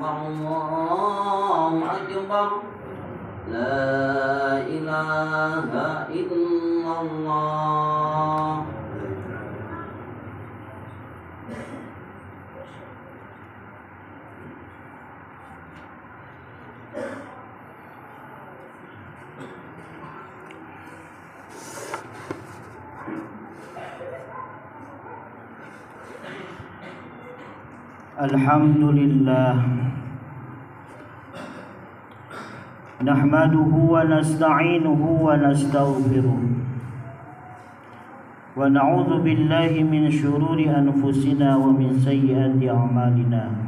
الله أكبر لا إله إلا الله. Alhamdulillah, nahmaduhu wa nasta'inuhu wa nastaghfiruh wa na'udzu billahi min syururi anfusina wa min sayyiati a'malina.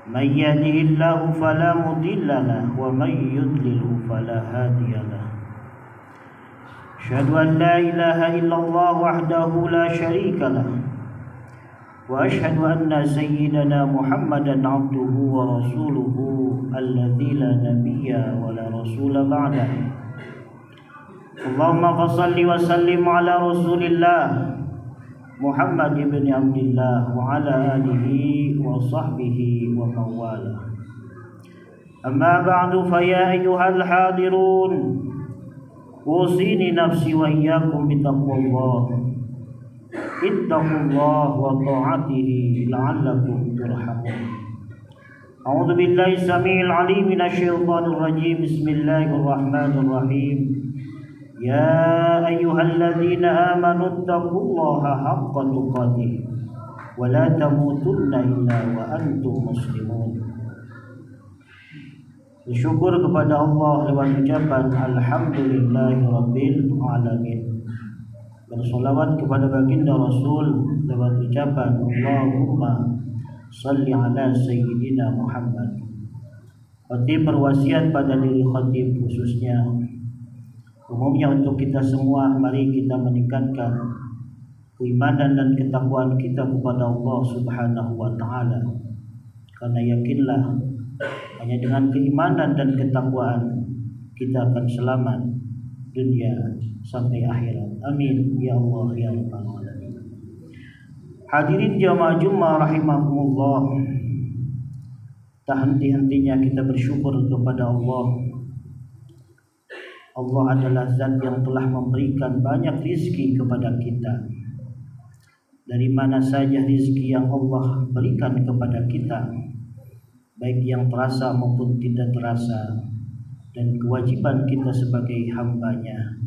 May yahdihillahu fala mudilla lahu wa may yudlilhu fala hadiya lahu. Asyhadu an la ilaha illallah wahdahu la syarika lahu wa asyhadu anna sayyidana Muhammadan abduhu wa rasuluhu alladzi la nabiyya wa la rasula ba'dahu. Allahumma shalli wa sallim ala rasulillah Muhammad ibn Abdillah wa ala alihi wa sahbihi wa mawala. Amma ba'du, fa ya ayyuhal hadirun, usini nafsi wa iyyakum bitaqwallah. Ittaqullah wa ta'atihi la'allakum turhamun. A'udzu billahi samiil 'aliim minasyaitonir rajiim. Bismillahirrahmanirrahim. Ya ayyuhalladzina amanu ittaqullaha haqqa tuqatih wa la tamutunna illa wa antum muslimun. Bersyukur kepada Allah lewat ucapan alhamdulillahirabbil alamin. Bersolawat kepada baginda Rasul lewat ucapan Allahumma salli ala sayyidina Muhammad. Khatib berwasiat pada diri khatib khususnya, umumnya untuk kita semua, mari kita meningkatkan keimanan dan ketakwaan kita kepada Allah Subhanahu wa taala. Karena yakinlah hanya dengan keimanan dan ketakwaan kita akan selamat dunia sampai akhirat. Amin ya Allah ya rabbal alamin. Hadirin jamaah Jumat rahimakumullah, tak henti-hentinya kita bersyukur kepada Allah. Allah adalah zat yang telah memberikan banyak rizki kepada kita. Dari mana saja rizki yang Allah berikan kepada kita, baik yang terasa maupun tidak terasa, dan kewajiban kita sebagai hambanya,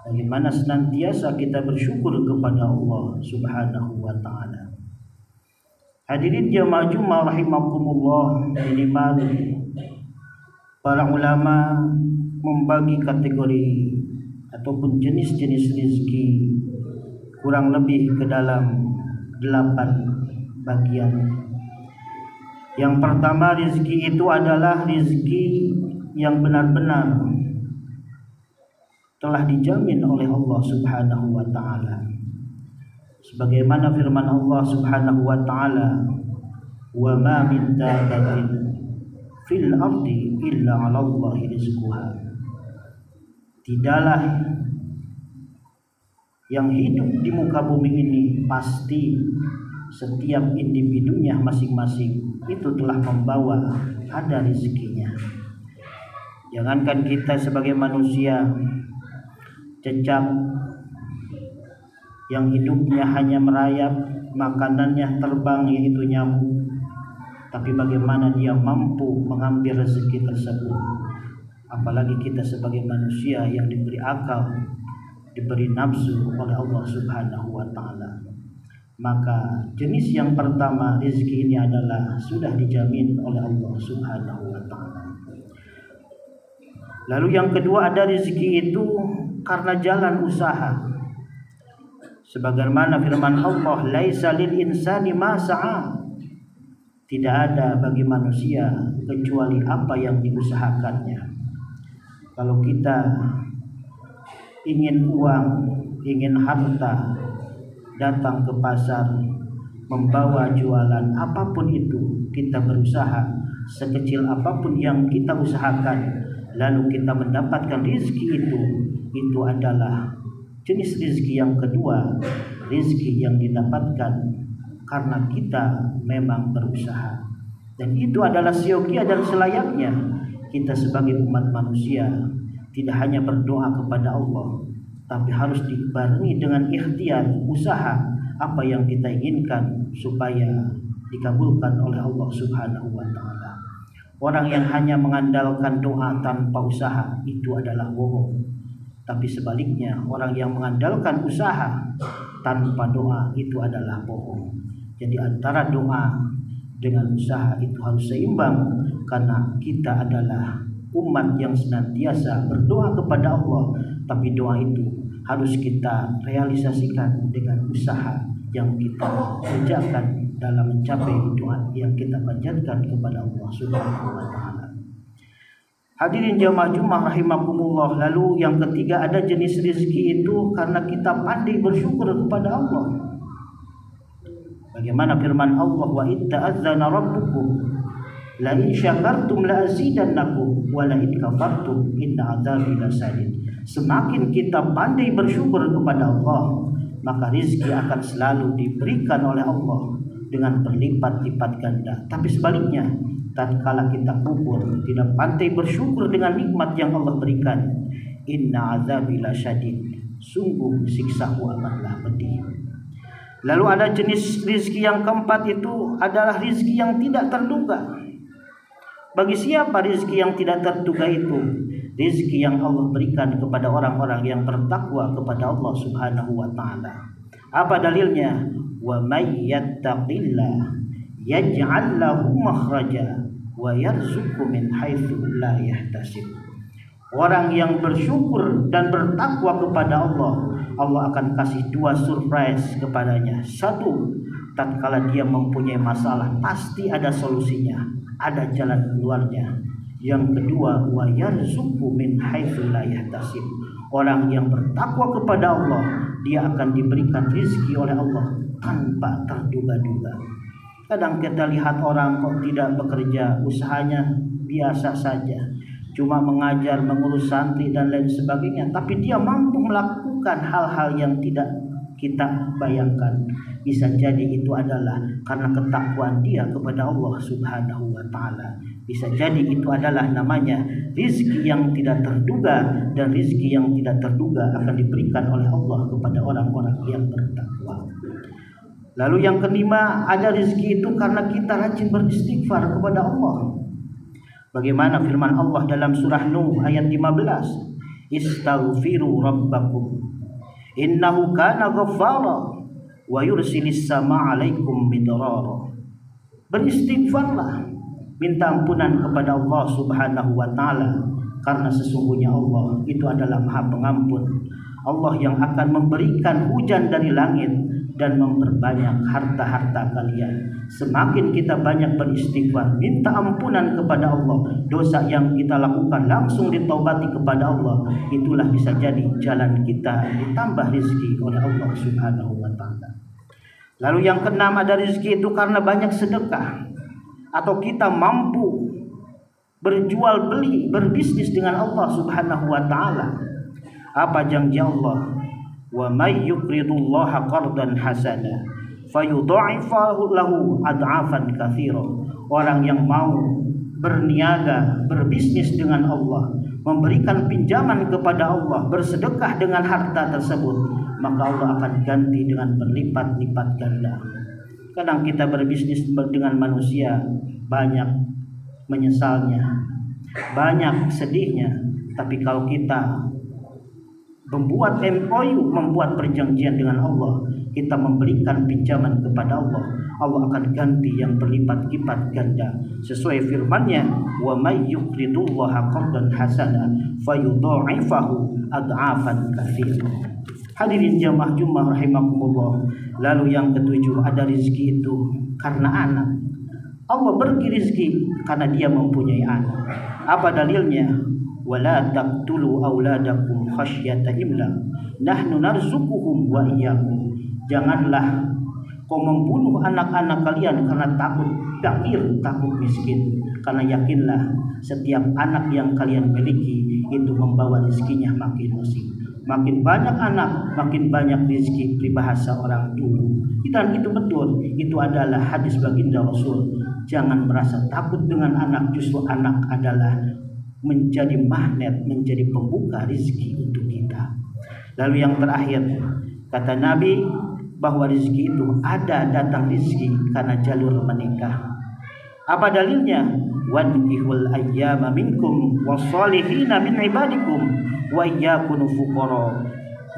bagaimana senantiasa kita bersyukur kepada Allah Subhanahu wa ta'ala. Hadirin jamaah Jumat rahimakumullah, minimal para ulama membagi kategori ataupun jenis-jenis rizki kurang lebih ke dalam 8 bagian. Yang pertama, rizki itu adalah rizki yang benar-benar telah dijamin oleh Allah Subhanahu wa ta'ala. Sebagaimana firman Allah Subhanahu wa ta'ala, wa ma min dabbatin fil ardi illa 'ala Allahi rizquha. Tidaklah yang hidup di muka bumi ini, pasti setiap individunya masing-masing itu telah membawa ada rezekinya. Jangankan kita sebagai manusia, cecak yang hidupnya hanya merayap, makanannya terbang yaitu nyamuk, tapi bagaimana dia mampu mengambil rezeki tersebut. Apalagi kita sebagai manusia yang diberi akal, diberi nafsu oleh Allah Subhanahu wa ta'ala. Maka jenis yang pertama, rezeki ini adalah sudah dijamin oleh Allah Subhanahu wa ta'ala. Lalu yang kedua, ada rezeki itu karena jalan usaha. Sebagaimana firman Allah, laisa lil insani ma sa'a. Tidak ada bagi manusia kecuali apa yang diusahakannya. Kalau kita ingin uang, ingin harta, datang ke pasar, membawa jualan, apapun itu, kita berusaha sekecil apapun yang kita usahakan, lalu kita mendapatkan rizki itu adalah jenis rizki yang kedua, rizki yang didapatkan karena kita memang berusaha. Dan itu adalah siogia dan selayaknya kita sebagai umat manusia tidak hanya berdoa kepada Allah, tapi harus dibarengi dengan ikhtiar, usaha apa yang kita inginkan supaya dikabulkan oleh Allah Subhanahu wa taala. Orang yang hanya mengandalkan doa tanpa usaha itu adalah bohong. Tapi sebaliknya, orang yang mengandalkan usaha tanpa doa itu adalah bohong. Jadi antara doa dengan usaha itu harus seimbang, karena kita adalah umat yang senantiasa berdoa kepada Allah, tapi doa itu harus kita realisasikan dengan usaha yang kita kerjakan dalam mencapai doa yang kita panjatkan kepada Allah Subhanahu wa taala. Hadirin jamaah Jumat rahimakumullah. Lalu yang ketiga, ada jenis rezeki itu karena kita pandai bersyukur kepada Allah. Bagaimana firman Allah, wa itta'adzana rabbukum la in syakartum la azidannakum wa la in kafartum inna adzabi lasadid. Semakin kita pandai bersyukur kepada Allah, maka rezeki akan selalu diberikan oleh Allah dengan berlipat-lipat ganda. Tapi sebaliknya, tatkala kita kufur, tidak pandai bersyukur dengan nikmat yang Allah berikan, inna azabi lasyadid, sungguh siksaku amatlah pedih. Lalu ada jenis rizki yang keempat, itu adalah rizki yang tidak terduga. Bagi siapa rizki yang tidak terduga itu? Rizki yang Allah berikan kepada orang-orang yang bertakwa kepada Allah Subhanahu wa taala. Apa dalilnya? Wa may yattaqillah yaj'al lahu makhraja wa yarzuqhu min haitsu la yahtasib. Orang yang bersyukur dan bertakwa kepada Allah, Allah akan kasih dua surprise kepadanya. Satu, tatkala dia mempunyai masalah, pasti ada solusinya, ada jalan keluarnya. Yang kedua, wa yarzuqhu min haitsu la yahtasib. Orang yang bertakwa kepada Allah, dia akan diberikan rezeki oleh Allah tanpa terduga-duga. Kadang kita lihat orang kok tidak bekerja, usahanya biasa saja, cuma mengajar, mengurus santri dan lain sebagainya, tapi dia mampu melakukan hal-hal yang tidak kita bayangkan. Bisa jadi itu adalah karena ketakwaan dia kepada Allah Subhanahu wa taala. Bisa jadi itu adalah namanya rizki yang tidak terduga, dan rizki yang tidak terduga akan diberikan oleh Allah kepada orang-orang yang bertakwa. Lalu yang kelima, ada rizki itu karena kita rajin beristighfar kepada Allah. Bagaimana firman Allah dalam surah Nuh ayat 15, istaghfiru rabbakum innahu kana ghaffara wa yursilis sama alaikum midrara. Beristighfarlah, minta ampunan kepada Allah Subhanahu wa taala, karena sesungguhnya Allah itu adalah Maha Pengampun. Allah yang akan memberikan hujan dari langit dan memperbanyak harta-harta kalian. Semakin kita banyak beristighfar, minta ampunan kepada Allah, dosa yang kita lakukan langsung ditaubati kepada Allah, itulah bisa jadi jalan kita ditambah rezeki oleh Allah Subhanahu wa taala. Lalu yang keenam, ada rezeki itu karena banyak sedekah, atau kita mampu berjual beli, berbisnis dengan Allah Subhanahu wa taala. Apa janji Allah? Wa may yuqridullaha qardan hasana fayudha'ifahu lahu ad'afan katsira. Orang yang mau berniaga, berbisnis dengan Allah, memberikan pinjaman kepada Allah, bersedekah dengan harta tersebut, maka Allah akan ganti dengan berlipat-lipat ganda. Kadang kita berbisnis dengan manusia, banyak menyesalnya, banyak sedihnya, tapi kalau kita membuat MOU, membuat perjanjian dengan Allah, kita memberikan pinjaman kepada Allah, Allah akan ganti yang berlipat-lipat ganda. Sesuai firman-Nya, wa may yuqridullaha qardan hasana fayudha'ifahu ad'afan katsira. Hadirin jamaah Jumat rahimakumullah. Lalu yang ketujuh, ada rezeki itu karena anak. Allah beri rezeki karena dia mempunyai anak. Apa dalilnya? Wala taqtulu auladakum khasyata imlaq nahnu narzuquhum wa iyyakum. Janganlah kau membunuh anak-anak kalian karena takut fakir, takut miskin, karena yakinlah setiap anak yang kalian miliki itu membawa rezekinya makin musik. Makin banyak anak, makin banyak rezeki, peribahasa orang dulu. Dan itu betul, itu adalah hadis baginda Rasul. jangan merasa takut dengan anak, justru anak adalah menjadi magnet, menjadi pembuka rezeki untuk kita. Lalu yang terakhir, kata Nabi bahwa rezeki itu ada datang rezeki karena jalur menikah. Apa dalilnya? Wankihul ayyama minkum wassalihina min ibadikum wa yakunu fuqara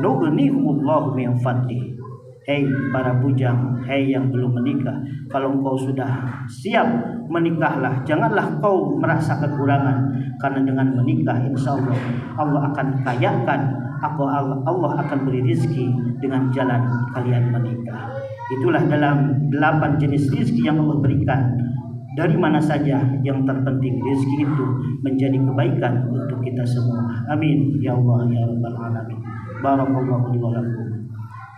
nughnihumullahu min fadli. Hei para bujang, hei yang belum menikah, kalau engkau sudah siap menikahlah, janganlah kau merasa kekurangan, karena dengan menikah insya Allah Allah akan kayakan, Allah akan beri rezeki dengan jalan kalian menikah. Itulah dalam 8 jenis rezeki yang Allah berikan. Dari mana saja, yang terpenting rezeki itu menjadi kebaikan untuk kita semua. Amin ya Allah ya rabbal alamin. Barakallahu li wa lakum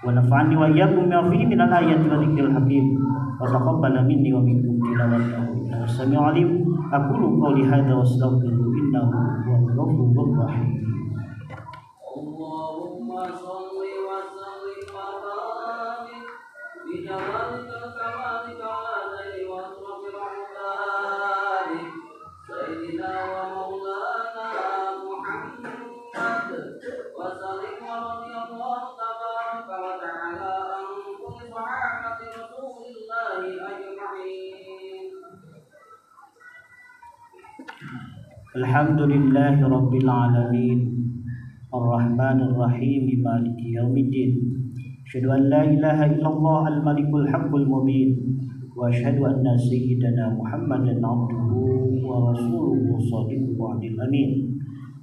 wa nafa'ani wa iyyakum bima fihi minal ayati wa dzikril hakim wa taqabbala minni wa minkum tilawatahu innahu sami'un alim. Aqulu qawli hadza wa astaghfiru innahu huwal ghafurur rahim. Allahumma shalli wa sallim wa barik bi jalalika kamalika alaihi wa sallam sayyidina wa maulana Muhammad wa sallim wa radiyallahu tabaraka wa ta'ala an kulli sahabati rasulillahi ajma'in. Alhamdulillahi rabbil alamin Ar-Rahmanir Rahim Maliki Yaumiddin. Asyhadu an la ilaha illallah al-malikul haqqul mubin wa asyhadu anna sayyidana Muhammadan abduhu wa rasuluhu shadiqul wa'dil amin.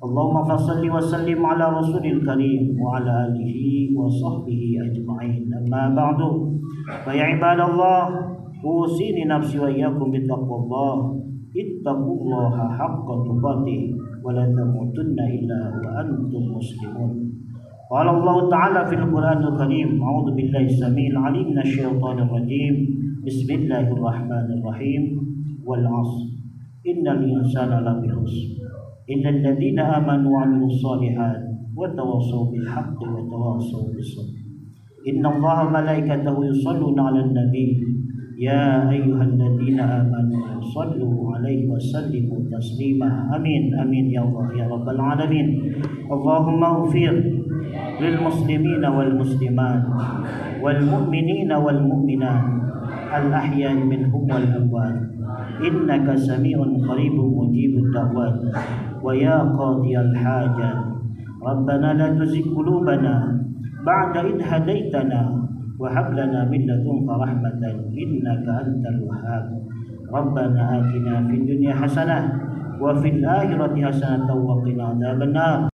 Allahumma fassalli wa sallim ala rasulil karim wa ala alihi wa sahbihi ajma'in. Amma ba'du. Fa ya ibadallah, usini nafsi wa iyyakum bittaqwallah. Ittaqullaha haqqa tuqatih wa la tamutunna illa wa antum muslimun. Qala Allah Ta'ala fil Qur'anil Karim, a'udzu billahi samil alim minasyaitonir rajim. Bismillahirrahmanirrahim. Wal 'ashr. Innal insana lafi khusr. Illal ladzina amanu wa 'amilus shalihat wa tawassaw bil haqqi wa tawassaw bis sabr. Innallaha wa malaikatahu yusholluna 'alan nabiy. Ya ayyuhalladzina amanu shallu 'alaihi wa sallimu taslima. Amin amin ya Allah ya rabbal alamin. Allahumma ighfir lil muslimina wal muslimat wal mu'minina wal mu'minat al ahya'i minhum wal amwat. Innaka sami'un qaribun mujibud da'wat wa ya qadiyal hajat. Rabbana la tuzigh qulubana ba'da idh hadaitana wa hab lana min ladunka rahmatan innaka antal wahhab. Rabbana atina fid dunya hasanah wa fil akhirati hasanatan wa qina adzabannar.